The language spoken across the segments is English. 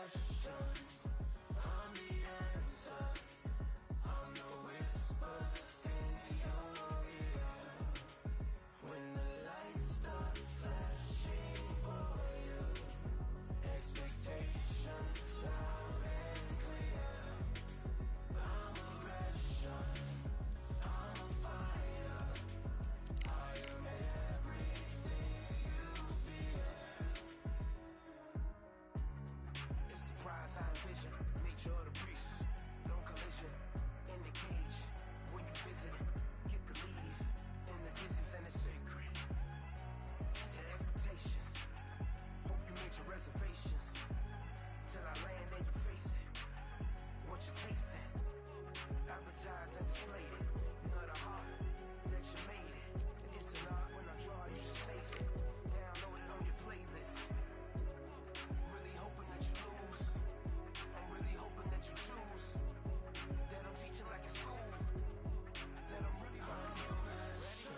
questions, I'm the answer. I'm the whispers in your ear. When the lights start flashing for you, expectations loud and clear. I'm aggression, I'm a fighter. I am everything you fear. It's the prize I envision, nature of the beast, no collision, in the cage. When you visit, get the leave, in the distance and it's sacred. Set your expectations, hope you made your reservations. Till I land and you face it, what you tasting, advertise and display it. You know the heart that you made it. It's an art when I draw, you should save it. Download it on your playlist. Really hoping that you lose. I'm really hoping that you choose. That I'm teaching like a school. That I'm really hoping you ready.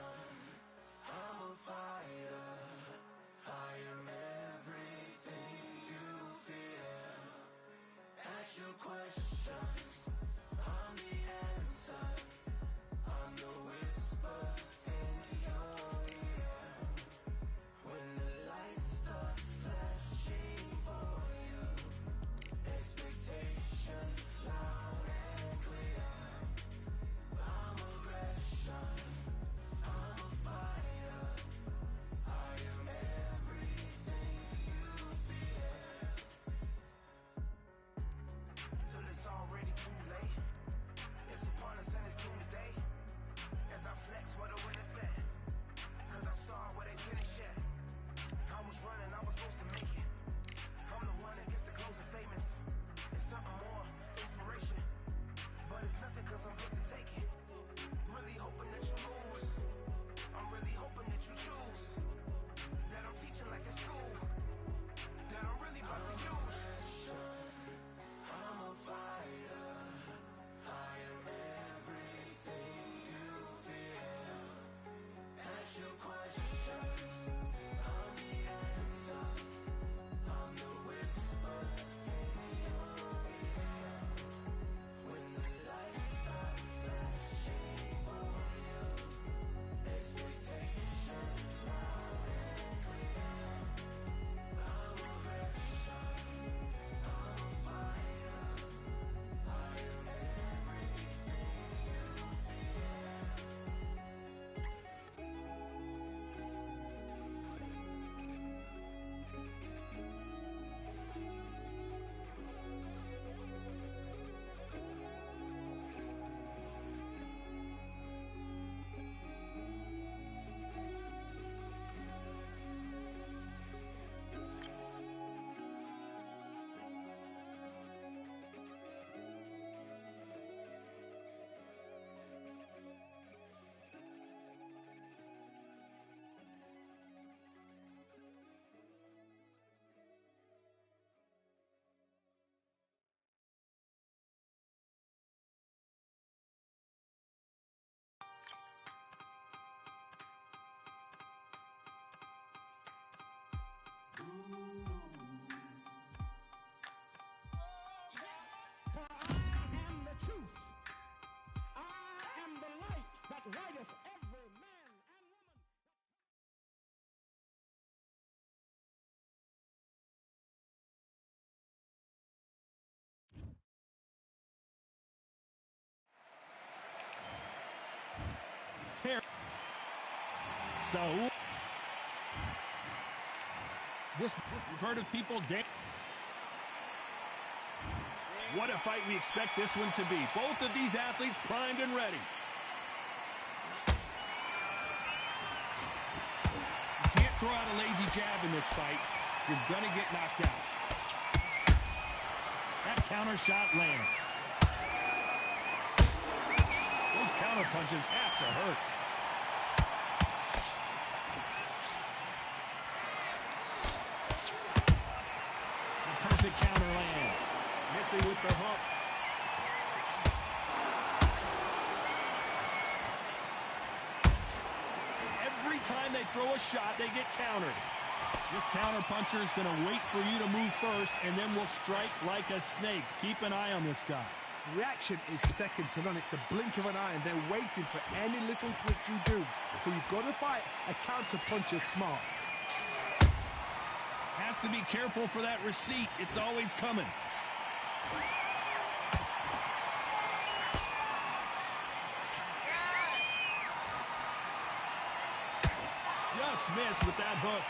I'm a fighter. I am everything you fear. Ask your questions. I'm the answer. I'm the whispers in your ear. When the lights start flashing for you, expectations loud and clear. I'm aggression, I'm a fighter. I am everything you fear. Till it's already too late. It's upon us and it's doomsday. As I flex where the winners at. Cause I start where they finish at. I was running, I was supposed to make it. I'm the one that gets the closing statements. It's something more, inspiration. But it's nothing cause I'm built to take it. Really hoping that you lose. I'm really hoping that you choose. That I'm teaching like a school. That I'm really about to use. I'm a fighter. I am everything you fear. Ask your questions. I'm the answer. I'm the whispers in your ear. When the lights start flashing for you, expectations loud and clear. I'm aggression, I'm a fighter. I am everything you fear. For I am the truth. I am the light that lighteth every man and woman. So, we've heard of people What a fight we expect this one to be. Both of these athletes primed and ready. You can't throw out a lazy jab in this fight. You're gonna get knocked out. That counter shot lands. Those counter punches have to hurt. The perfect counter lands. Missing with the hook. Every time they throw a shot, they get countered. This counterpuncher is going to wait for you to move first, and then will strike like a snake. Keep an eye on this guy. Reaction is second to none. It's the blink of an eye, and they're waiting for any little twitch you do. So you've got to fight a counterpuncher smart. Has to be careful for that receipt. It's always coming. Just missed with that hook.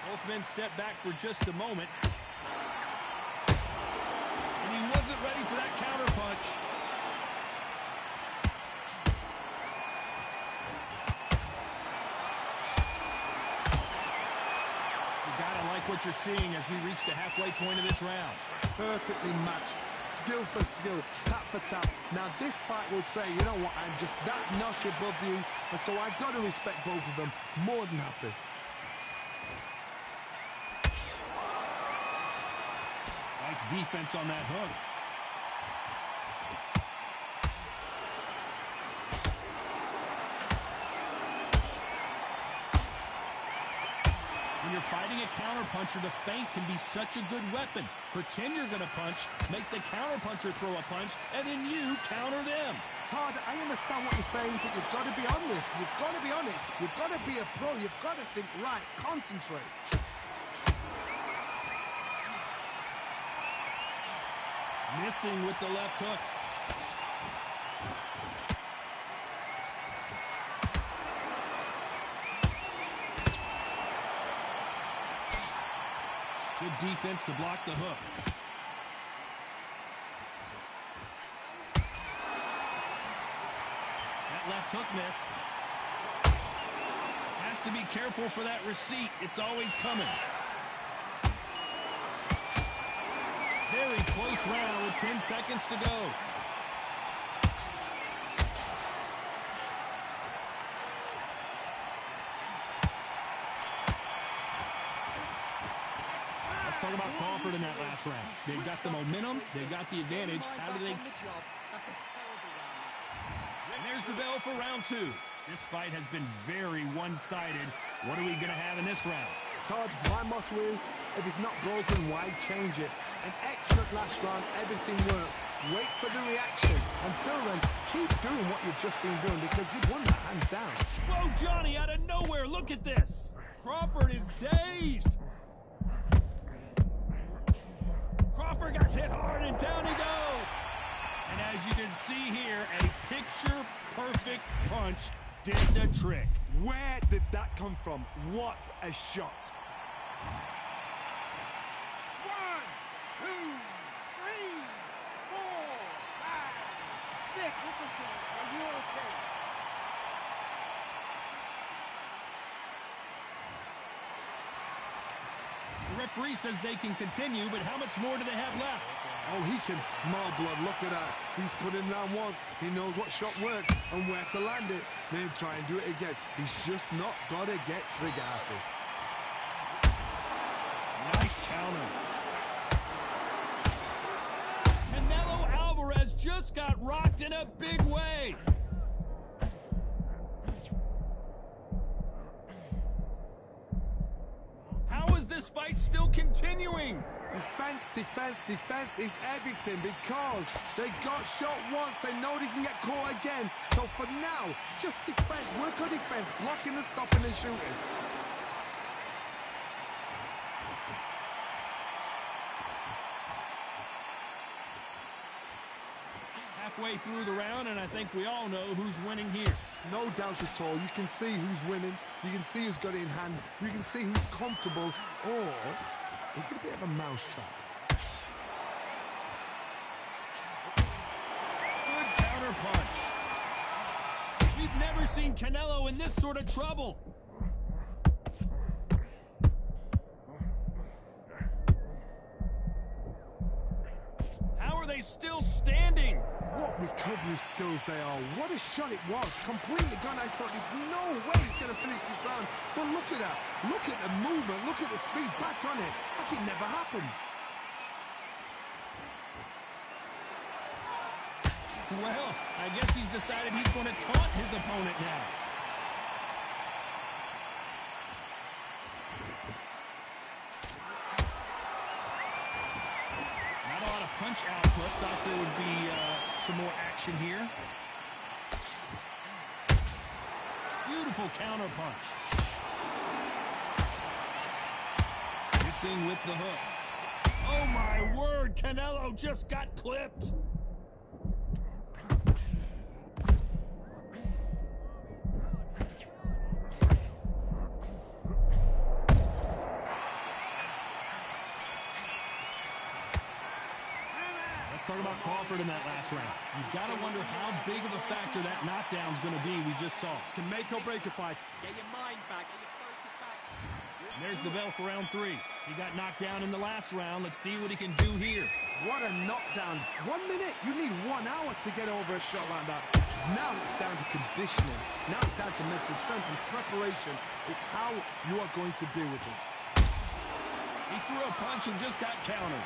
Both men step back for just a moment. And he wasn't ready for that counter punch. You gotta like what you're seeing as we reach the halfway point of this round. Perfectly matched. Skill for skill, tap for tap. Now this fight will say, you know what, I'm just that notch above you, and so I've got to respect both of them more than happy. Nice defense on that hook. When you're fighting a counterpuncher, the feint can be such a good weapon. Pretend you're going to punch, make the counterpuncher throw a punch, and then you counter them. Todd, I understand what you're saying, but you've got to be on this. You've got to be on it. You've got to be a pro. You've got to think right. Concentrate. Missing with the left hook. Good defense to block the hook. That left hook missed. Has to be careful for that receipt. It's always coming. Very close round with 10 seconds to go. Let's talk about Crawford in that last round. They've got the momentum. They've got the advantage. How do they... And there's the bell for round two. This fight has been very one-sided. What are we going to have in this round? Todd, my motto is, if it's not broken, why change it? An excellent last round, everything works. Wait for the reaction. Until then, keep doing what you've just been doing because you've won that hands down. Whoa, Johnny, out of nowhere, look at this. Crawford is dazed. Crawford got hit hard and down he goes. And as you can see here, a picture-perfect punch did the trick. Where did that come from? What a shot. 1, 2, 3, 4, 5, 6. Listen to me. Are you okay? The referee says they can continue, but how much more do they have left? Oh, he can smell blood. Look at that. He's put in round once. He knows what shot works and where to land it. Then try and do it again. He's just not got to get trigger happy. Nice counter. Canelo Alvarez just got rocked in a big way. How is this fight still continuing? Defense, defense, defense is everything because they got shot once. They know they can get caught again. So for now, just defense. Work on defense. Blocking and stopping and shooting. Halfway through the round, and I think we all know who's winning here. No doubt at all. You can see who's winning. You can see who's got it in hand. You can see who's comfortable. Or it's a bit of a mousetrap. Good counter punch. We've never seen Canelo in this sort of trouble. How are they still standing? What recovery skills they are. What a shot it was. Completely gone. I thought there's no way he's going to finish this round. But look at that. Look at the movement. Look at the speed. Back on it. Like it never happened. Well, I guess he's decided he's going to taunt his opponent now. Not a lot of punch output. Thought there would be some more action here. Beautiful counter punch. Missing with the hook. Oh my word, Canelo just got clipped. Let's talk about Crawford in that last round. You've got to wonder how big of a factor that knockdown's going to be we just saw. To make or break a fight. Get your mind back, get your focus back. And there's the bell for round 3. He got knocked down in the last round. Let's see what he can do here. What a knockdown. 1 minute, you need 1 hour to get over a shot like that. Now it's down to conditioning. Now it's down to mental strength and preparation. It's how you are going to deal with this. He threw a punch and just got countered.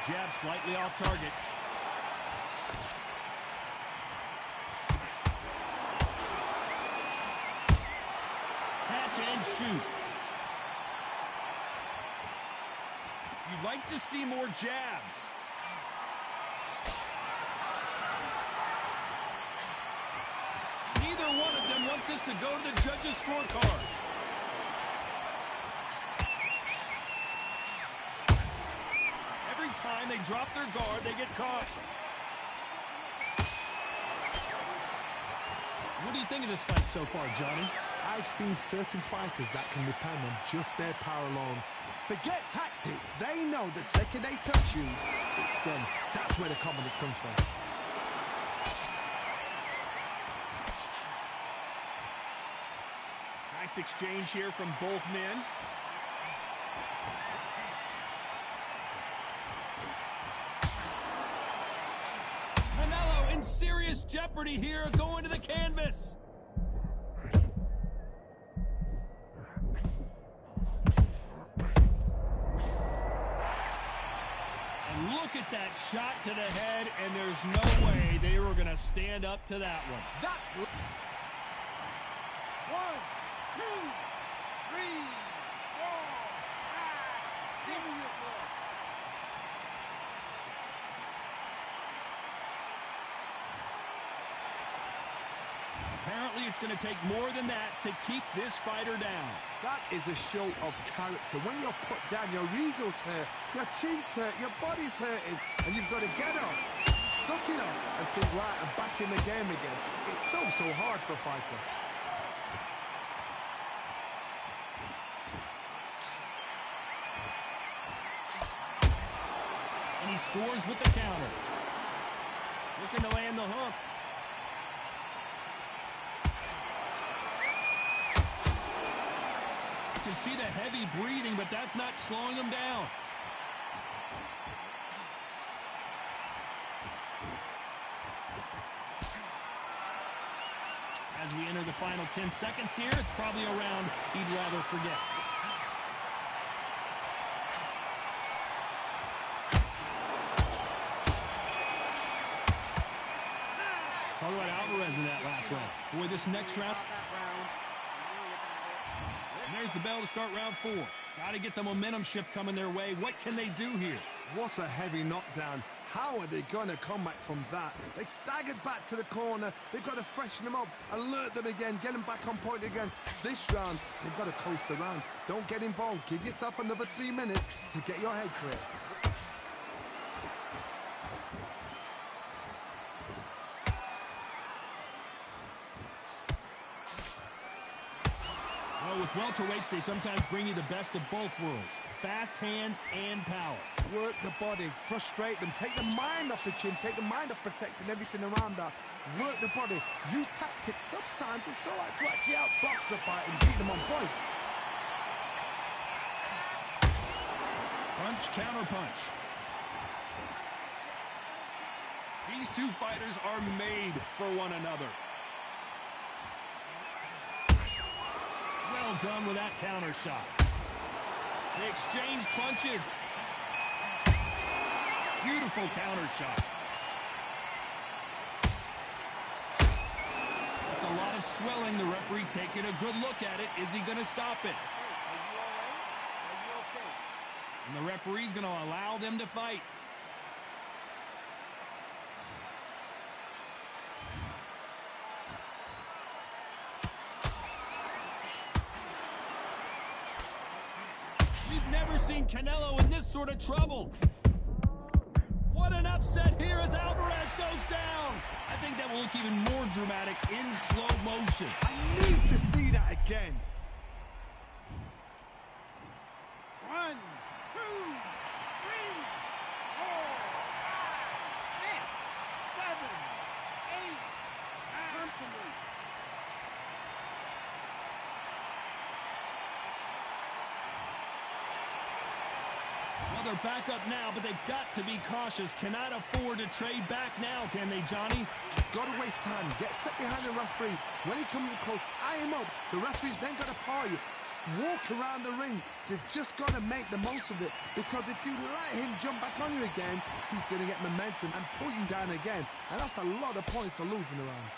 Jab slightly off target. Catch and shoot. You'd like to see more jabs. Neither one of them want this to go to the judges' scorecard. Every time they drop their guard, they get caught. What do you think of this fight so far, Johnny? I've seen certain fighters that can depend on just their power alone. Forget tactics. They know the second they touch you, it's done. That's where the confidence comes from. Nice exchange here from both men. Canelo in serious jeopardy here, going to the canvas. And look at that shot to the head, and there's no way they were going to stand up to that one. That's... 1, 2, 3, 4, 5, 6. Apparently, it's going to take more than that to keep this fighter down. That is a show of character. When you're put down, your ego's hurt, your chin's hurt, your body's hurting, and you've got to get up, suck it up, and think, right, I'm back in the game again. It's so hard for a fighter. And he scores with the counter. Looking to land the hook. You can see the heavy breathing, but that's not slowing him down. As we enter the final 10 seconds here, it's probably a round he'd rather forget. Talk about Alvarez in that last round. Boy, this next round. And there's the bell to start round 4. Got to get the momentum shift coming their way. What can they do here? What a heavy knockdown. How are they going to come back from that? They staggered back to the corner. They've got to freshen them up, alert them again, get them back on point again. This round, they've got to coast around. Don't get involved. Give yourself another 3 minutes to get your head clear. Well, with welterweights, they sometimes bring you the best of both worlds. Fast hands and power. Work the body, frustrate them, take the mind off the chin, take the mind off protecting everything around that. Work the body, use tactics. Sometimes it's all right to actually outbox a fight and beat them on points. Punch, counter punch. These two fighters are made for one another. Well done with that counter shot. They exchange punches. Beautiful counter shot. That's a lot of swelling. The referee taking a good look at it. Is he going to stop it? Are you all right? Are you okay? And the referee's going to allow them to fight. We've never seen Canelo in this sort of trouble. What an upset here as Alvarez goes down. I think that will look even more dramatic in slow motion. I need to see that again. 1, 2, 3, 4, 5, 6, 7, 8. Come to me. Well, they're back up now, but they've got to be cautious. Cannot afford to trade back now, can they, Johnny? Got to waste time. Get step behind the referee. When he comes close, tie him up. The referee's then got to paw you. Walk around the ring. You've just got to make the most of it. Because if you let him jump back on you again, he's going to get momentum and pull you down again. And that's a lot of points to lose in the round.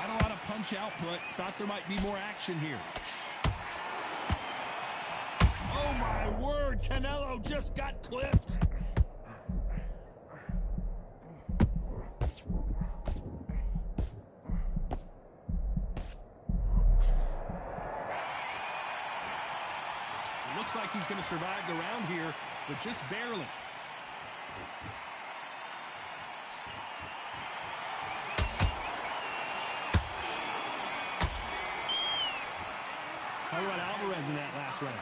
Not a lot of punch output. Thought there might be more action here. Oh, my word. Canelo just got clipped. Looks like he's going to survive the round here, but just barely. Talk about Alvarez in that last round.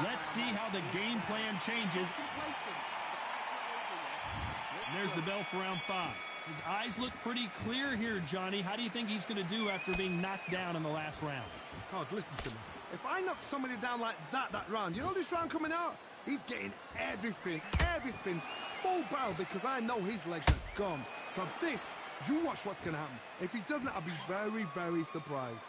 Let's see how the game plan changes. And there's the bell for round 5. His eyes look pretty clear here, Johnny. How do you think he's going to do after being knocked down in the last round? Todd, listen to me. If I knock somebody down like that round, you know this round coming out? He's getting everything, full barrel, because I know his legs are gone. So this, you watch what's going to happen. If he doesn't, I'll be very, very surprised.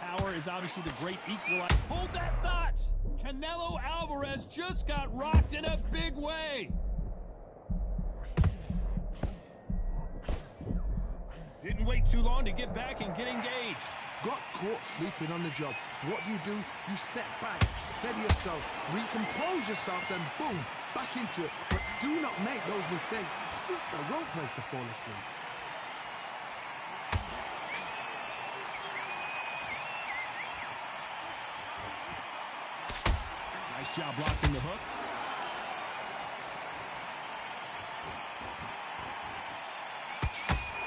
Power is obviously the great equalizer. Hold that thought! Canelo Alvarez just got rocked in a big way. Didn't wait too long to get back and get engaged. Got caught sleeping on the job. What do? You step back, steady yourself, recompose yourself, then boom, back into it. But do not make those mistakes. This is the wrong place to fall asleep. Nice job blocking the hook.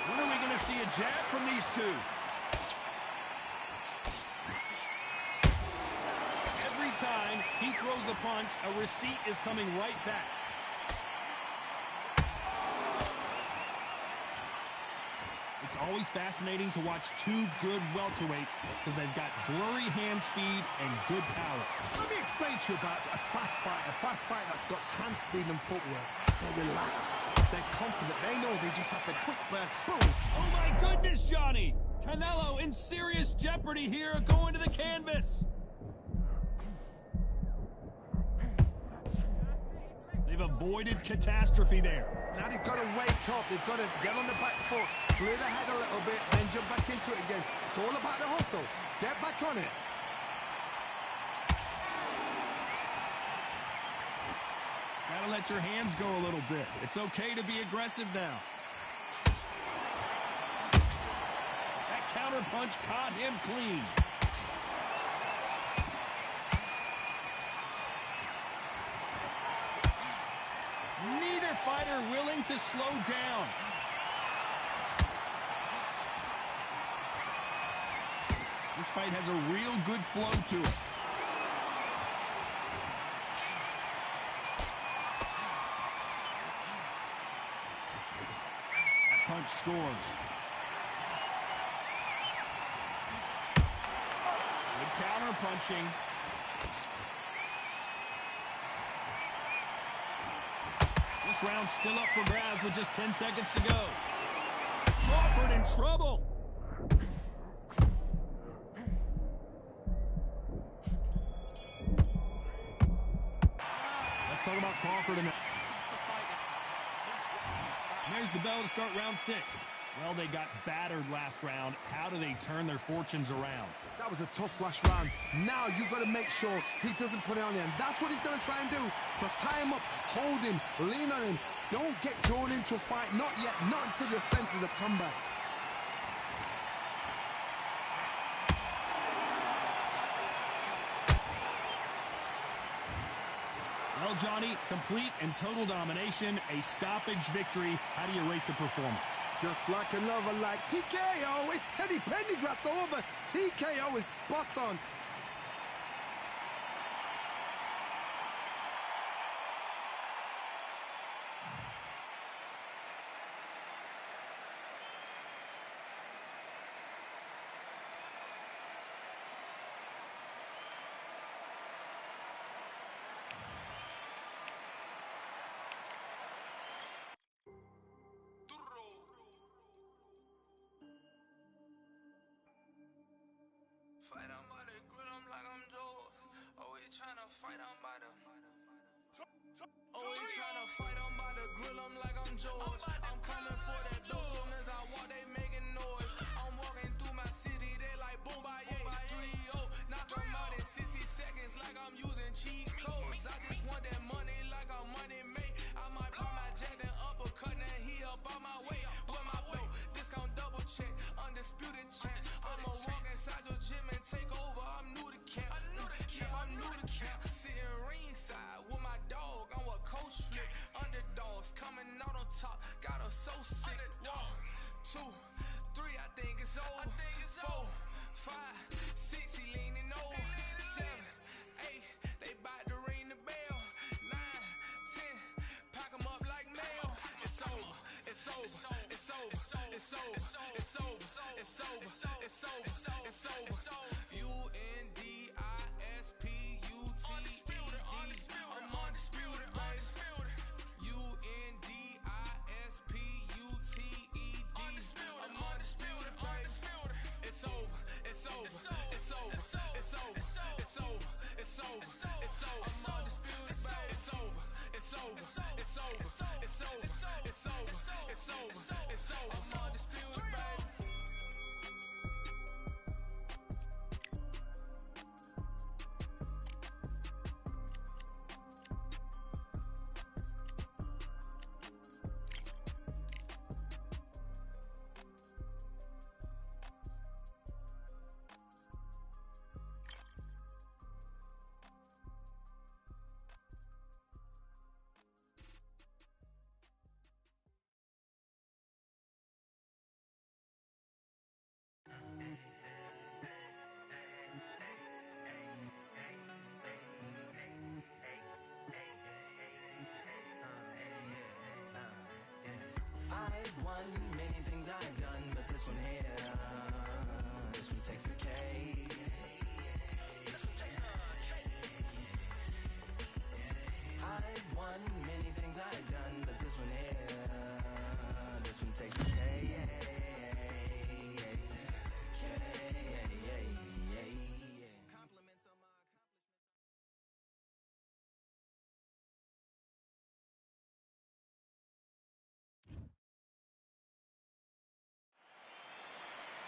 When are we going to see a jab from these two? Every time he throws a punch, a receipt is coming right back. It's always fascinating to watch two good welterweights because they've got blurry hand speed and good power. Let me explain to you about a fast fight that's got hand speed and footwork. They're relaxed, they're confident, they know they just have to quick burst, boom. Oh my goodness, Johnny! Canelo in serious jeopardy here, going to the canvas. They've avoided catastrophe there. Now they've got to wake up, they've got to get on the back foot, clear the head a little bit, then jump back into it again. It's all about the hustle. Get back on it. Gotta let your hands go a little bit. It's okay to be aggressive now. That counter punch caught him clean. Neither fighter willing to slow down. This fight has a real good flow to it. That punch scores. Good counter punching. This round's still up for grabs with just 10 seconds to go. Crawford in trouble. Let's talk about Crawford. There's the bell to start round 6. Well, they got battered last round. How do they turn their fortunes around? That was a tough last round. Now you've got to make sure he doesn't put it on the end. That's what he's going to try and do. So tie him up, hold him, lean on him. Don't get drawn into a fight. Not yet. Not until your senses have come back. Well, Johnny, complete and total domination, a stoppage victory. How do you rate the performance? Just like another, like TKO. It's Teddy Pendergrass over. TKO is spot on. Fight on by the grill, I'm like I'm Joe. Always tryna fight on by the. Always tryna fight on by the grill, I'm like I'm Joe. I'm coming for that dough, soon as I walk, they making noise. I'm walking through my city, they like boom by 3-0. Knock 'em out in 60 seconds, like I'm using cheat codes. I just want that money, like I'm money made. I might pop my jack and uppercut, and he up on my way. With my belt, discount double check, undisputed champ. I'ma walk inside your gym and take over. I'm new to camp. I'm new to camp. Sitting ringside with my dog. I'm what coach flick. Underdogs coming out on top. Got 'em so sick. 1, 2, 3. I think it's over. 4, 5, 6. He leaning over. 7, 8. They bout to ring the bell. 9, 10. Pack 'em up like mail. It's over. It's over. It's over. It's over. It's over. It's over. It's over. It's over. It's over. UNDISPUTED. I'm undisputed, baby. UNDISPUTED. I'm undisputed, baby. It's over. It's over. It's over. It's over. It's over. It's over. It's over. I'm undisputed, baby. It's over. It's over. It's over. It's over. It's over. It's over. It's over. I'm undisputed, baby. I've won many things I've done, but this one here, this one takes the cake. I've won many things I've done, but this one here, this one takes the cake. Compliments on my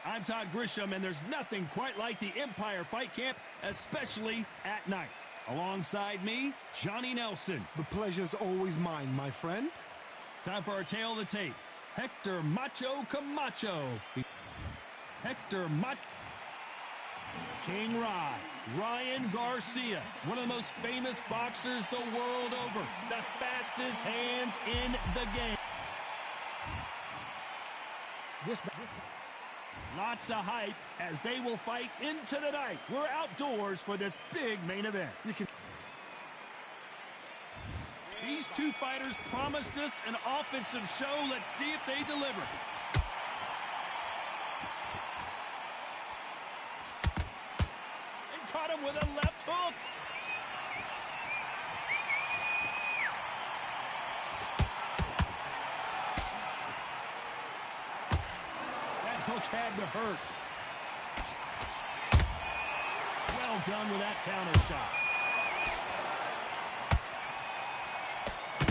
I'm Todd Grisham, and there's nothing quite like the Empire Fight Camp, especially at night. Alongside me, Johnny Nelson. The pleasure's always mine, my friend. Time for our tail of the tape. Hector Macho Camacho. Hector Macho. King Rye. Ryan Garcia. One of the most famous boxers the world over. The fastest hands in the game. Lots of hype as they will fight into the night. We're outdoors for this big main event. These two fighters promised us an offensive show. Let's see if they deliver. caught him with a left hook. That hook had to hurt. Well done with that counter shot.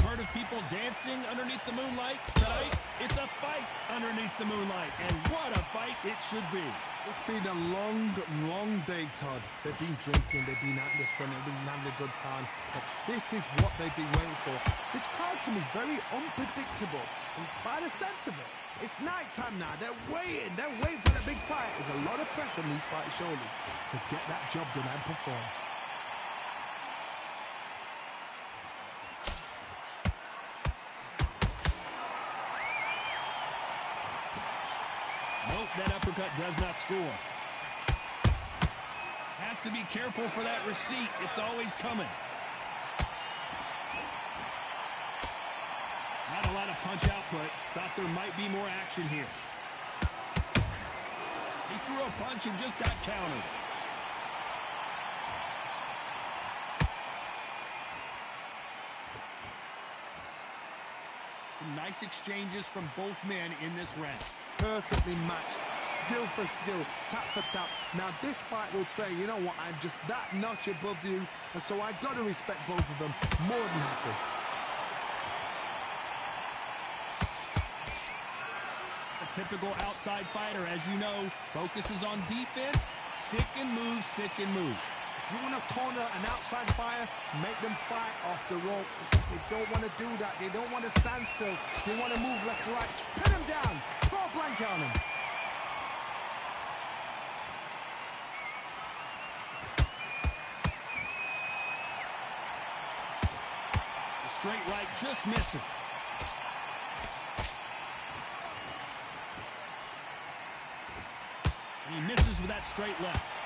Heard of people dancing underneath the moonlight? Tonight, it's a fight underneath the moonlight, and what a fight it should be. It's been a long, long day, Todd. They've been drinking, they've been out in the sun, they've been having a good time. But this is what they've been waiting for. This crowd can be very unpredictable. And by the sense of it, it's nighttime now. They're waiting for the big fight. There's a lot of pressure on these fighters' shoulders to get that job done and perform. Nope, that uppercut does not score. Has to be careful for that receipt. It's always coming. Not a lot of punch output. Thought there might be more action here. He threw a punch and just got countered. Some nice exchanges from both men in this round. Perfectly matched, skill for skill, tap for tap. Now this fight will say, you know what, I'm just that notch above you, and so I've got to respect both of them more than happy. A typical outside fighter, as you know, focuses on defense, stick and move, stick and move. If you want to corner an outside fighter, make them fight off the rope, because they don't want to do that. They don't want to stand still. They want to move left to right. Pin them down. Throw a blanket on them. The straight right just misses. And he misses with that straight left.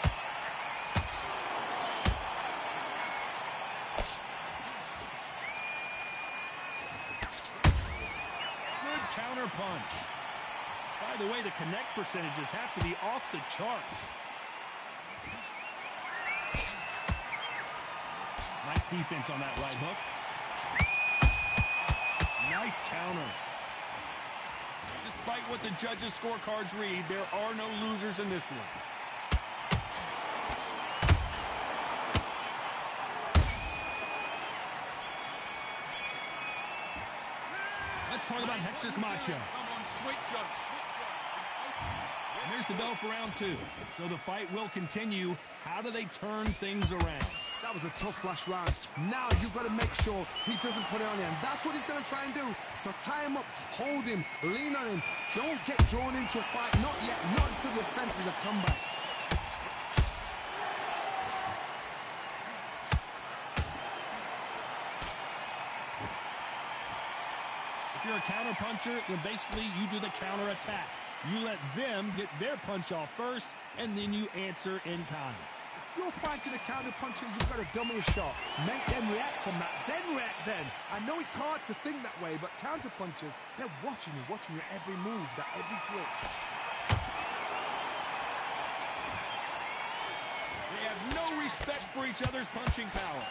Counter punch. By the way, the connect percentages have to be off the charts. Nice defense on that right hook. Nice counter. Despite what the judges' scorecards read, there are no losers in this one. Let's talk about Hector Camacho. And there's the bell for round two. So the fight will continue. How do they turn things around? That was a tough last round. Now you've got to make sure he doesn't put it on him. That's what he's going to try and do. So tie him up, hold him, lean on him. Don't get drawn into a fight. Not yet. Not until your senses have come back. If you're a counter puncher, then basically you do the counter attack. You let them get their punch off first, and then you answer in kind. If you're fighting a counter puncher, you've got to double a shot. Make them react from that, then react then. I know it's hard to think that way, but counter punchers, they're watching your every move, that every twitch. They have no respect for each other's punching power.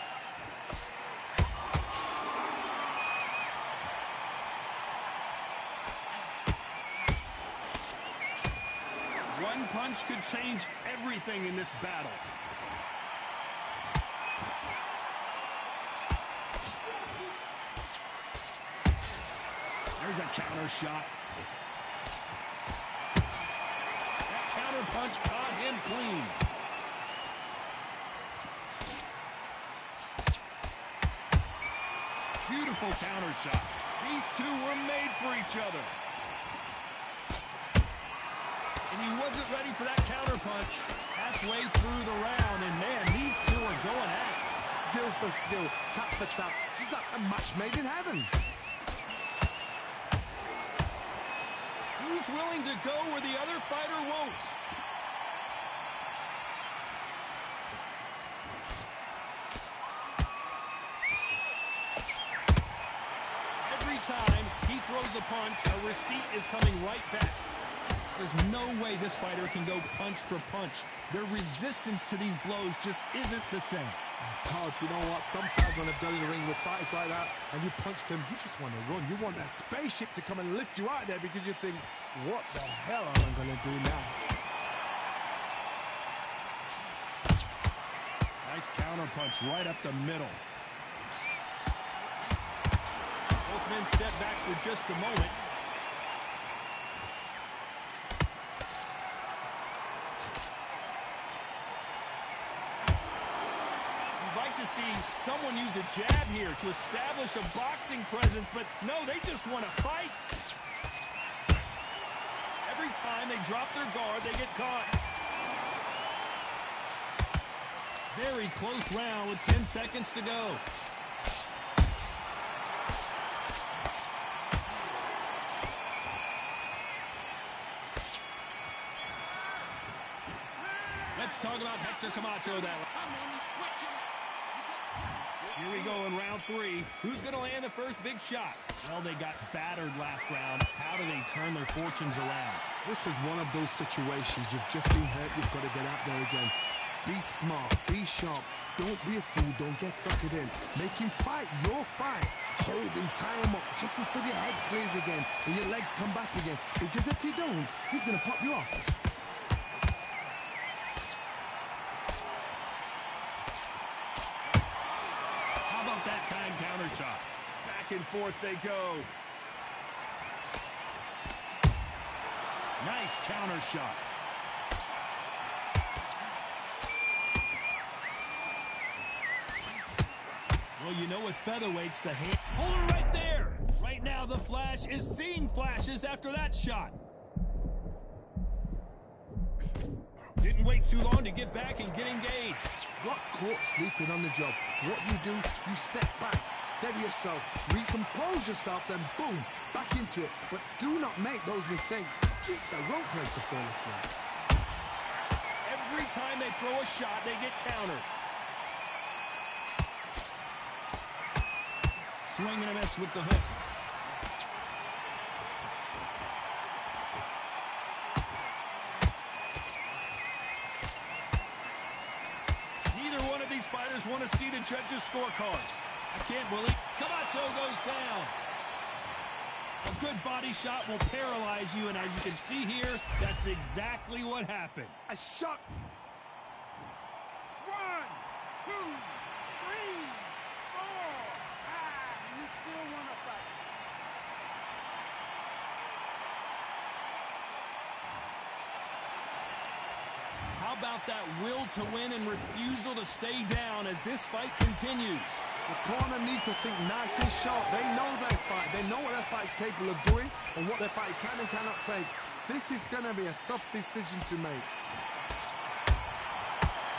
One punch could change everything in this battle. There's a counter shot. That counter punch caught him clean. Beautiful counter shot. These two were made for each other. And he wasn't ready for that counter punch halfway through the round. And man, these two are going at it. Skill for skill, tap for tap. Just like a match made in heaven. Who's willing to go where the other fighter won't? Every time he throws a punch, a receipt is coming right back. There's no way this fighter can go punch for punch. Their resistance to these blows just isn't the same. Todd, you know what? Sometimes when I've done in the ring with fights like that and you punch them, you just want to run. You want that spaceship to come and lift you out there because you think, what the hell am I going to do now? Nice counter punch right up the middle. Both men step back for just a moment. See someone use a jab here to establish a boxing presence, but no, they just want to fight. Every time they drop their guard, they get caught. Very close round with 10 seconds to go. Let's talk about Hector Camacho that. Here we go in round 3. Who's going to land the first big shot? Well, they got battered last round. How do they turn their fortunes around? This is one of those situations. You've just been hurt. You've got to get out there again. Be smart. Be sharp. Don't be a fool. Don't get suckered in. Make him fight your fight. Hold him, tie him up just until your head clears again and your legs come back again. Because if you don't, he's going to pop you off. That time counter shot. Back and forth they go. Nice counter shot. Well, you know with featherweights, the hand... Hold it right there! Right now, the Flash is seeing flashes after that shot. Didn't wait too long to get back and get engaged. Got caught sleeping on the job. What you do, you step back, steady yourself, recompose yourself, then boom, back into it. But do not make those mistakes. Just the wrong place to fall asleep. Every time they throw a shot, they get countered. Swing and a miss with the hook. These fighters want to see the judges' scorecards. I can't believe Camacho goes down. A good body shot will paralyze you, and as you can see here, that's exactly what happened. A shot. 1, 2, 3, 4, 5. You still want to fight. How about that will to win and refusal to stay down as this fight continues? The corner need to think nice and sharp. They know their fight. They know what their fight's capable of doing and what their fight can and cannot take. This is going to be a tough decision to make.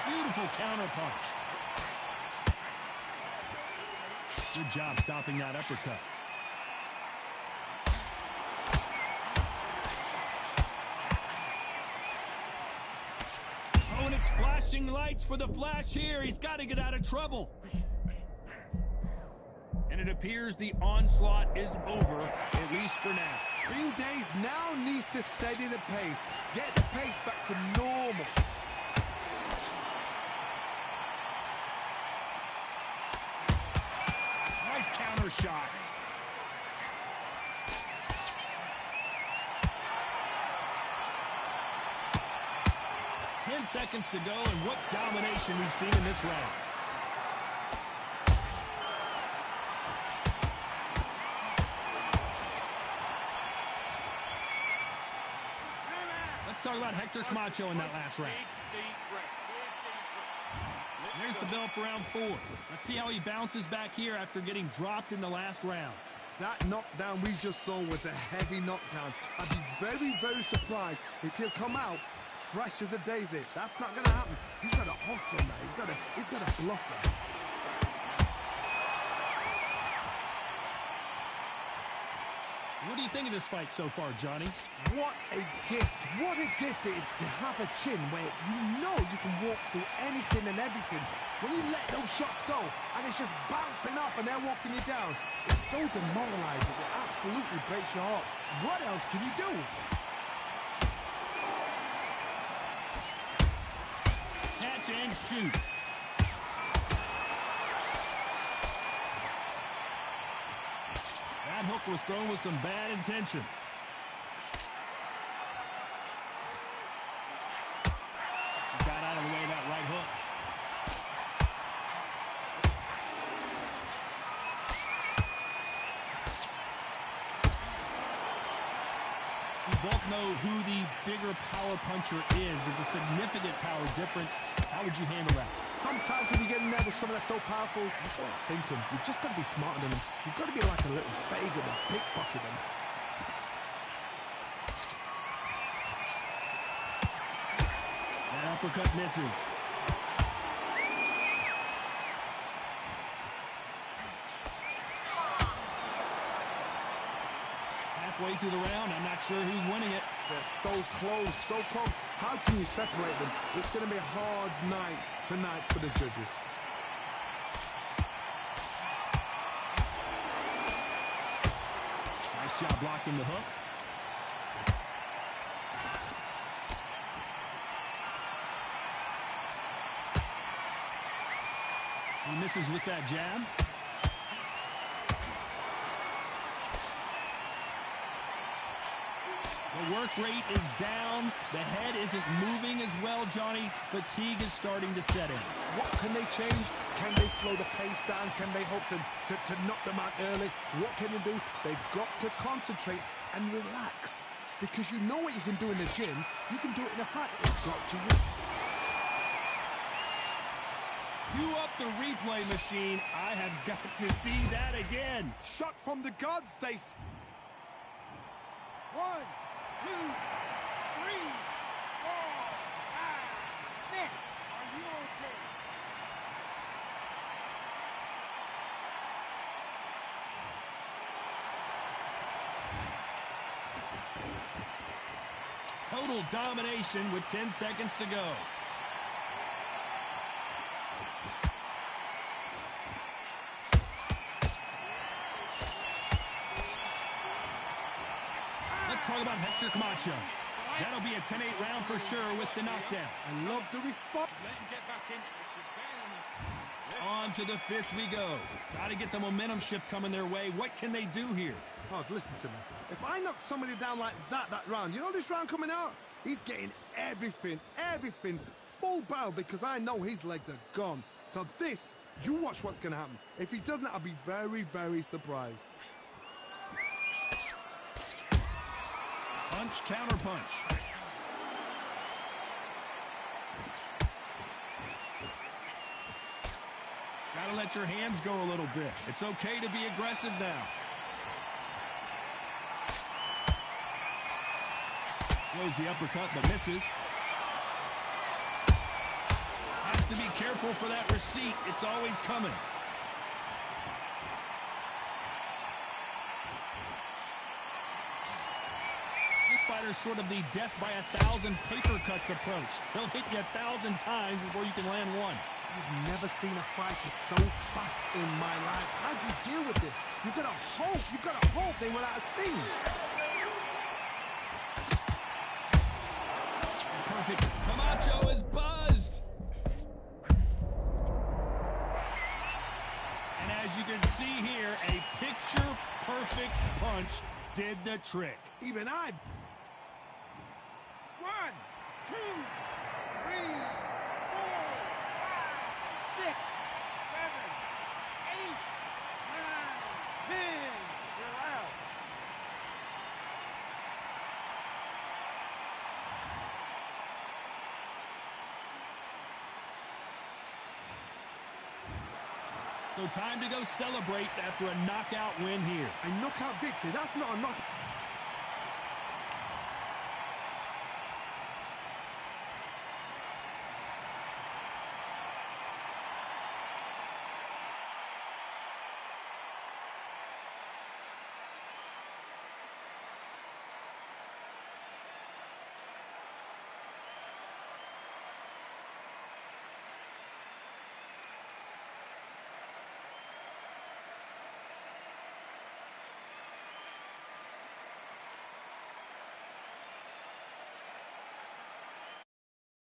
Beautiful counter punch. Good job stopping that uppercut. Oh, and it's flashing lights for the Flash here. He's got to get out of trouble. And it appears the onslaught is over, at least for now. Green Days now needs to steady the pace. Get the pace back to normal. Nice counter shot. Seconds to go, and what domination we've seen in this round. Let's talk about Hector Camacho in that last round. There's the bell for round 4. Let's see how he bounces back here after getting dropped in the last round. That knockdown we just saw was a heavy knockdown. I'd be very, very surprised if he'll come out fresh as a daisy. That's not going to happen. He's got to hustle now. He's got to bluff that. What do you think of this fight so far, Johnny? What a gift. What a gift it is to have a chin where you know you can walk through anything and everything. When you let those shots go and it's just bouncing up and they're walking you down, it's so demoralizing. It absolutely breaks your heart. What else can you do? catch and shoot. That hook was thrown with some bad intentions. He got out of the way of that right hook. We both know who the bigger power puncher is. There's a significant power difference. How would you handle that? Sometimes when you get in there with someone that's so powerful, that's what I'm thinking. You've just got to be smarter than them. You've got to be like a little faggot and pickpocket them. That uppercut misses. Halfway through the round, I'm not sure who's winning it. They're so close, so close. How can you separate them? It's going to be a hard night tonight for the judges. Nice job blocking the hook. He misses with that jab. The work rate is down. The head isn't moving as well, Johnny. Fatigue is starting to set in. What can they change? Can they slow the pace down? Can they hope to knock them out early? What can they do? They've got to concentrate and relax. Because you know what you can do in the gym. You can do it in a fight. It's got to work. Cue up the replay machine. I have got to see that again. Shot from the gods, they... 1, 2, 3, 4, 5, 6. Are you okay? Total domination with 10 seconds to go. Let's talk about Hector Camacho. That'll be a 10-8 round for sure with the knockdown. I love the response. Let him get back in. On to the fifth we go. Got to get the momentum shift coming their way. What can they do here? Todd, listen to me. If I knock somebody down like that round, you know this round coming out? He's getting everything, full barrel because I know his legs are gone. So this, you watch what's going to happen. If he doesn't, I'll be very, very surprised. Punch, counter punch. Gotta let your hands go a little bit. It's okay to be aggressive now. Throws the uppercut, but misses. Has to be careful for that receipt. It's always coming. This fighter's sort of the death by 1,000 paper cuts approach. They'll hit you 1,000 times before you can land one. I've never seen a fighter so fast in my life. How do you deal with this? You've got to hope they run out of steam. Perfect. Camacho is buzzed. And as you can see here, a picture-perfect punch did the trick. Even I... 1, 2, 3, 4, 5, 6, 7, 8, 9, 10. You're out. So time to go celebrate after a knockout win here. A knockout victory, that's not a knock.